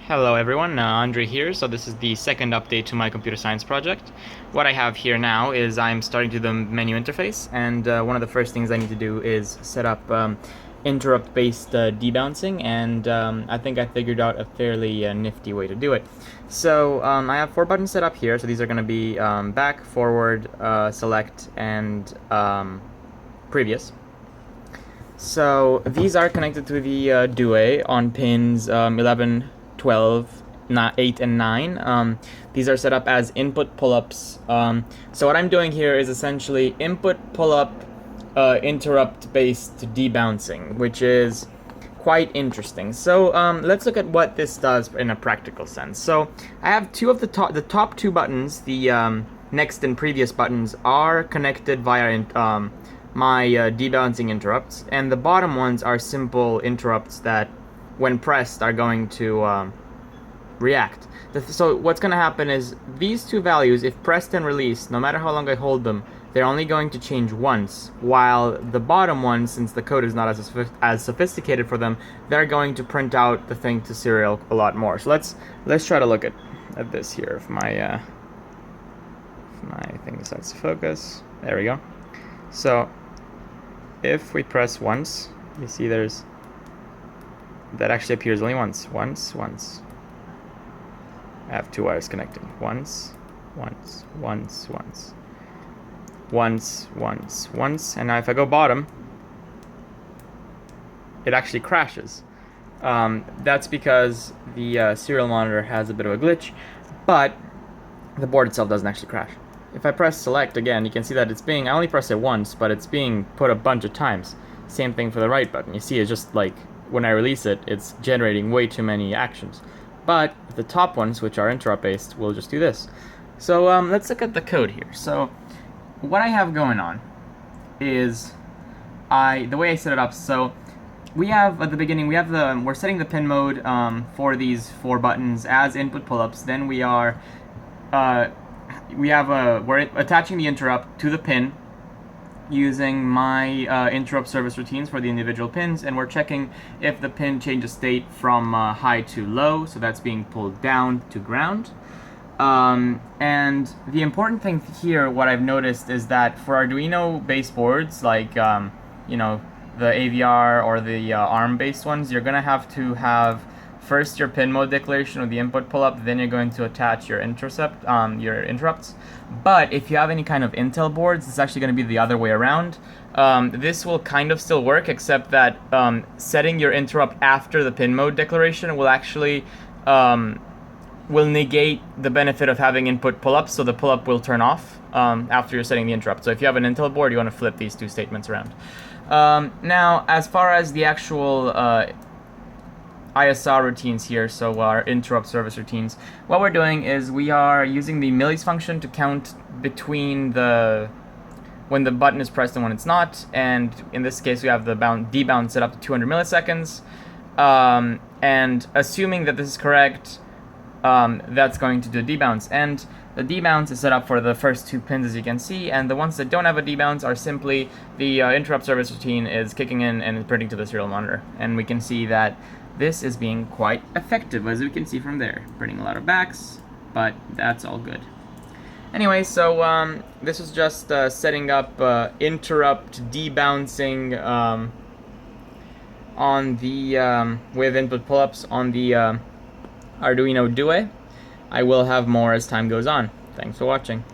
Hello everyone, Andre here. So this is the second update to my computer science project. What I have here now is I'm starting to do the menu interface, and one of the first things I need to do is set up interrupt-based debouncing, and I think I figured out a fairly nifty way to do it. So I have 4 buttons set up here, so these are going to be back, forward, select, and previous. So these are connected to the DUE on pins 11, 12, 8, and 9. These are set up as input pull-ups. So what I'm doing here is essentially input pull-up interrupt-based debouncing, which is quite interesting. So let's look at what this does in a practical sense. So I have two of the top 2 buttons, the next and previous buttons, are connected via my debouncing interrupts, and the bottom ones are simple interrupts that, when pressed, are going to react. So what's going to happen is these 2 values, if pressed and released, no matter how long I hold them, they're only going to change once, while the bottom ones, since the code is not as sophisticated for them, they're going to print out the thing to serial a lot more. So let's try to look at this here. If my thing decides to focus, there we go. So if we press once, you see that actually appears only once. Once. I have 2 wires connecting. Once. And now if I go bottom, it actually crashes. That's because the serial monitor has a bit of a glitch, but the board itself doesn't actually crash. If I press select again, you can see that I only press it once, but it's being put a bunch of times. Same thing for the right button. You see, it's just like when I release it, it's generating way too many actions. But the top ones, which are interrupt based, will just do this. So let's look at the code here. So what I have going on is the way I set it up. So we have at the beginning we're setting the pin mode for these 4 buttons as input pull-ups. Then we're attaching the interrupt to the pin using my interrupt service routines for the individual pins, and we're checking if the pin changes state from high to low, so that's being pulled down to ground. And the important thing here, what I've noticed, is that for Arduino based boards, like the AVR or the ARM based ones, you're gonna have to have first your pin mode declaration with the input pull-up, then you're going to attach your interrupts. But if you have any kind of Intel boards, it's actually going to be the other way around. This will kind of still work, except that setting your interrupt after the pin mode declaration will actually will negate the benefit of having input pull-ups, so the pull-up will turn off after you're setting the interrupt. So if you have an Intel board, you want to flip these 2 statements around. Now, as far as the actual ISR routines here, so our interrupt service routines, what we're doing is we are using the millis function to count between when the button is pressed and when it's not, and in this case we have the debound set up to 200 milliseconds, and assuming that this is correct, that's going to do debounce, and the debounce is set up for the first 2 pins, as you can see, and the ones that don't have a debounce are simply the interrupt service routine is kicking in and printing to the serial monitor, and we can see that this is being quite effective, as we can see from there. Printing a lot of backs, but that's all good. Anyway, so this was just setting up interrupt debouncing on the with input pull-ups on the Arduino DUE. I will have more as time goes on. Thanks for watching.